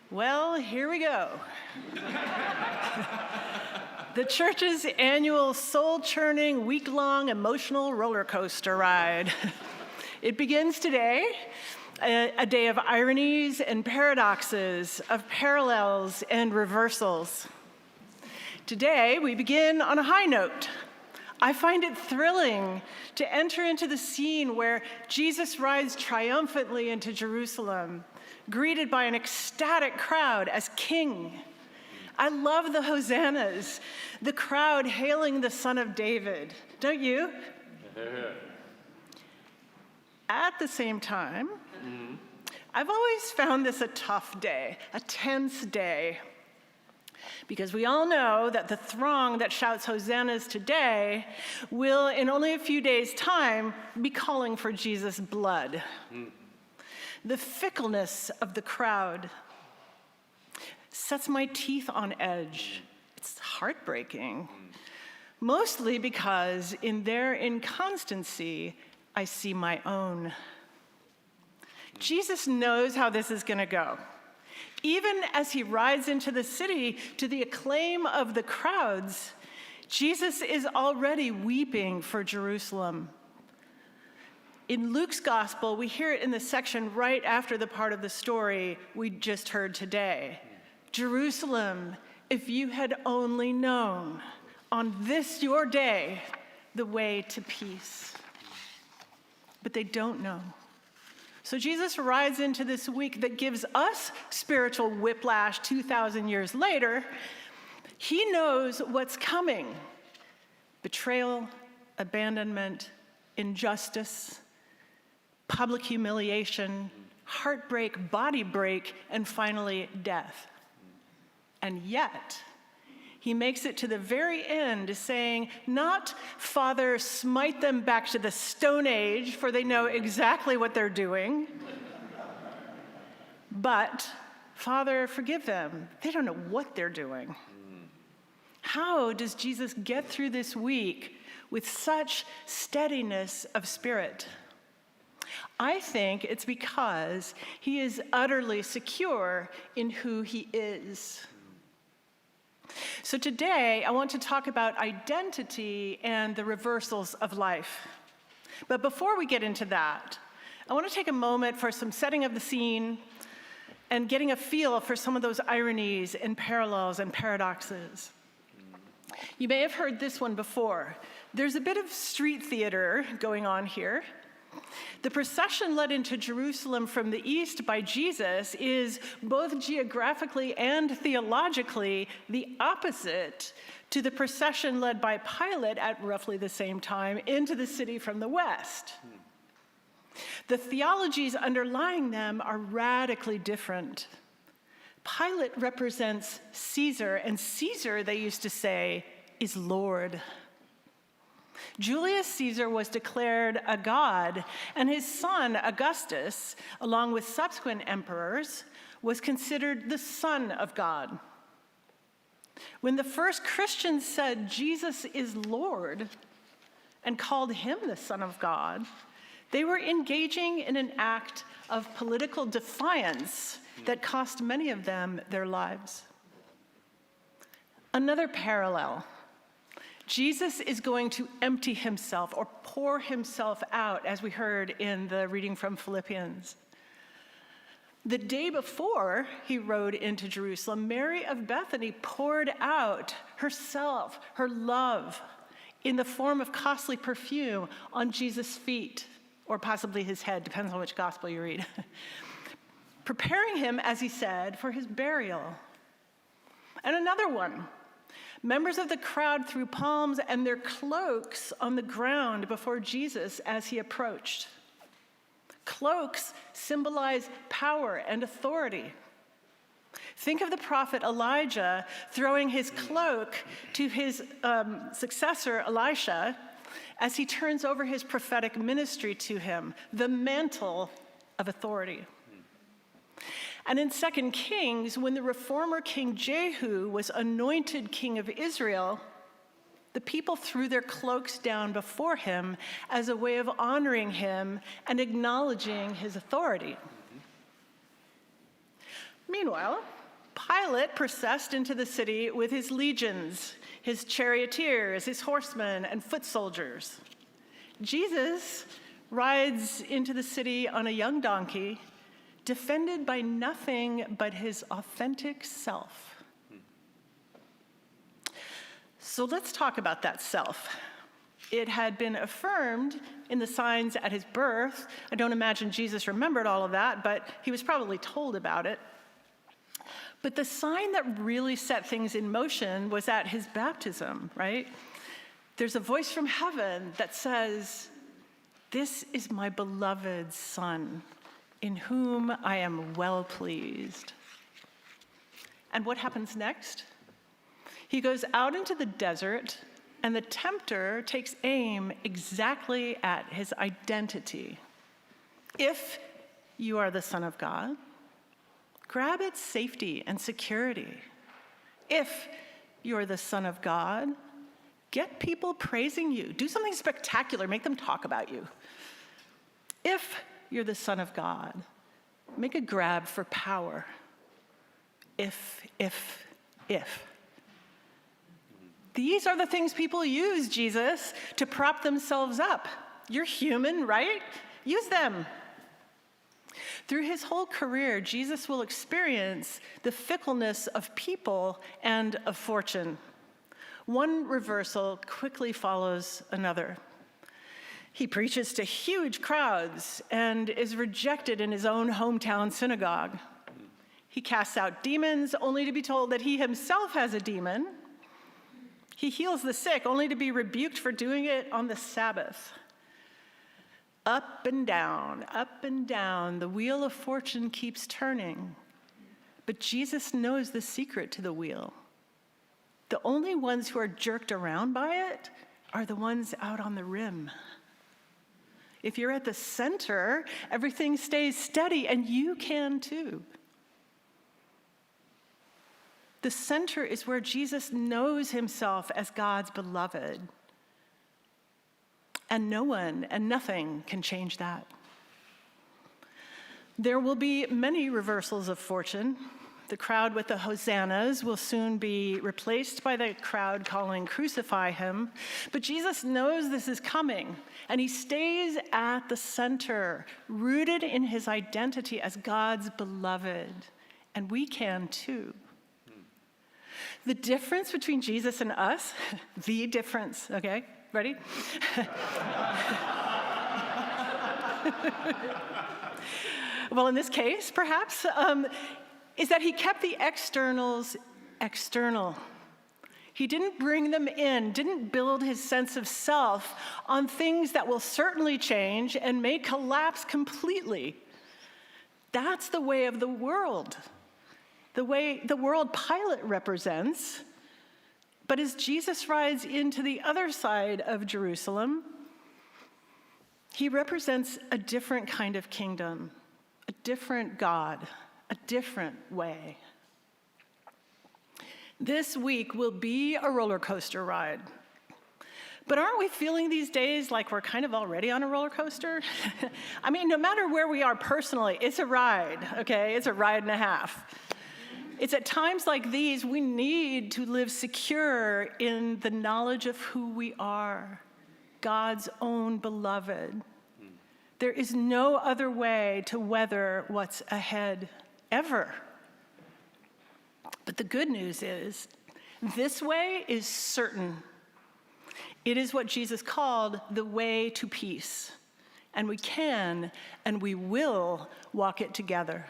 Well, here we go. The church's annual soul-churning, week-long emotional roller coaster ride. It begins today, a day of ironies and paradoxes, of parallels and reversals. Today, we begin on a high note. I find it thrilling to enter into the scene where Jesus rides triumphantly into Jerusalem, greeted by an ecstatic crowd as king. I love the hosannas, the crowd hailing the Son of David. Don't you? At the same time, I've always found this a tough day, a tense day, because we all know that the throng that shouts hosannas today will, in only a few days' time, be calling for Jesus' blood. The fickleness of the crowd sets my teeth on edge. It's heartbreaking, mostly because in their inconstancy, I see my own. Jesus knows how this is going to go. Even as he rides into the city to the acclaim of the crowds, Jesus is already weeping for Jerusalem. In Luke's gospel, we hear it in the section right after the part of the story we just heard today. Jerusalem, if you had only known on this your day the way to peace. But they don't know. So Jesus rides into this week that gives us spiritual whiplash 2,000 years later. He knows what's coming. Betrayal, abandonment, injustice, public humiliation, heartbreak, body break, and finally death. And yet, he makes it to the very end saying, not, Father, smite them back to the Stone Age, for they know exactly what they're doing, but, Father, forgive them. They don't know what they're doing. How does Jesus get through this week with such steadiness of spirit? I think it's because he is utterly secure in who he is. So today, I want to talk about identity and the reversals of life. But before we get into that, I want to take a moment for some setting of the scene and getting a feel for some of those ironies and parallels and paradoxes. You may have heard this one before. There's a bit of street theater going on here. The procession led into Jerusalem from the east by Jesus is both geographically and theologically the opposite to the procession led by Pilate at roughly the same time into the city from the west. The theologies underlying them are radically different. Pilate represents Caesar, and Caesar, they used to say, is Lord. Julius Caesar was declared a god, and his son, Augustus, along with subsequent emperors, was considered the son of God. When the first Christians said Jesus is Lord and called him the Son of God, they were engaging in an act of political defiance that cost many of them their lives. Another parallel. Jesus is going to empty himself or pour himself out, as we heard in the reading from Philippians. The day before he rode into Jerusalem, Mary of Bethany poured out herself, her love, in the form of costly perfume on Jesus' feet, or possibly his head, depends on which gospel you read, preparing him, as he said, for his burial. And another one. Members of the crowd threw palms and their cloaks on the ground before Jesus as he approached. Cloaks symbolize power and authority. Think of the prophet Elijah throwing his cloak to his successor, Elisha, as he turns over his prophetic ministry to him, the mantle of authority. And in 2 Kings, when the reformer King Jehu was anointed king of Israel, the people threw their cloaks down before him as a way of honoring him and acknowledging his authority. Meanwhile, Pilate processed into the city with his legions, his charioteers, his horsemen, and foot soldiers. Jesus rides into the city on a young donkey, defended by nothing but his authentic self. So let's talk about that self. It had been affirmed in the signs at his birth. I don't imagine Jesus remembered all of that, but he was probably told about it. But the sign that really set things in motion was at his baptism, right? There's a voice from heaven that says, "This is my beloved Son, in whom I am well pleased." And what happens next? He goes out into the desert, and the tempter takes aim exactly at his identity. If you are the Son of God, grab its safety and security. If you're the Son of God, get people praising you. Do something spectacular. Make them talk about you. If you're the Son of God, make a grab for power. If. These are the things people use, Jesus, to prop themselves up. You're human, right? Use them. Through his whole career, Jesus will experience the fickleness of people and of fortune. One reversal quickly follows another. He preaches to huge crowds and is rejected in his own hometown synagogue. He casts out demons only to be told that he himself has a demon. He heals the sick only to be rebuked for doing it on the Sabbath. Up and down, the wheel of fortune keeps turning. But Jesus knows the secret to the wheel. The only ones who are jerked around by it are the ones out on the rim. If you're at the center, everything stays steady, and you can too. The center is where Jesus knows himself as God's beloved. And no one and nothing can change that. There will be many reversals of fortune. The crowd with the hosannas will soon be replaced by the crowd calling, "Crucify him." But Jesus knows this is coming, and he stays at the center, rooted in his identity as God's beloved. And we can too. The difference between Jesus and us, the difference, okay, ready? Well, in this case, perhaps, is that he kept the externals external. He didn't bring them in, didn't build his sense of self on things that will certainly change and may collapse completely. That's the way of the world. The way the world Pilate represents. But as Jesus rides into the other side of Jerusalem, he represents a different kind of kingdom, a different God, a different way. This week will be a roller coaster ride. But aren't we feeling these days like we're kind of already on a roller coaster? I mean, no matter where we are personally, it's a ride, okay? It's a ride and a half. It's at times like these we need to live secure in the knowledge of who we are, God's own beloved. There is no other way to weather what's ahead, ever. But the good news is, this way is certain. It is what Jesus called the way to peace. And we can and we will walk it together.